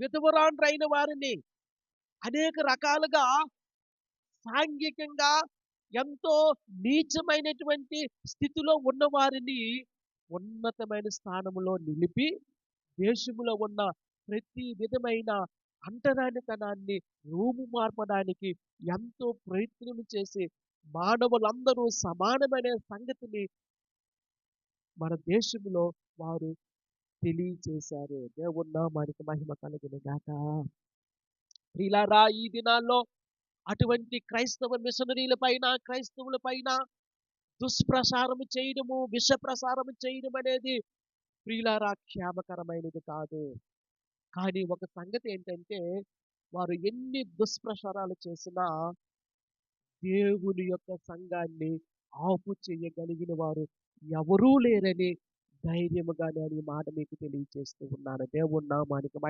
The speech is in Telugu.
విధవరాండ్రైన వారిని, అనేక రకాలుగా సాంఘికంగా ఎంతో నీచమైనటువంటి స్థితిలో ఉన్నవారిని ఉన్నతమైన స్థానంలో నిలిపి, దేశంలో ఉన్న ప్రతి విధమైన అంటరానితనాన్ని రూపుమార్పడానికి ఎంతో ప్రయత్నం చేసి మానవులందరూ సమానమనే సంగతిని మన దేశంలో వారు తెలియచేశారు. దేవుని నామానికి మహిమ కలుగును గాక. ప్రియులారా, ఈ దినాల్లో అటువంటి క్రైస్తవ మిషనరీల పైన, క్రైస్తవుల పైన దుష్ప్రచారం చేయడము, విష ప్రసారం చేయడం అనేది ప్రియులారా క్షేమకరమైనది కాదు. కానీ ఒక సంగతి ఏంటంటే, వారు ఎన్ని దుష్ప్రచారాలు చేసినా దేవుని యొక్క సంఘాన్ని ఆపు చేయగలిగిన వారు ఎవరూ లేరని ధైర్యముగా నేను ఈ మాట మీకు తెలియజేస్తూ ఉన్నాను. దేవుని నామానికి మహిమ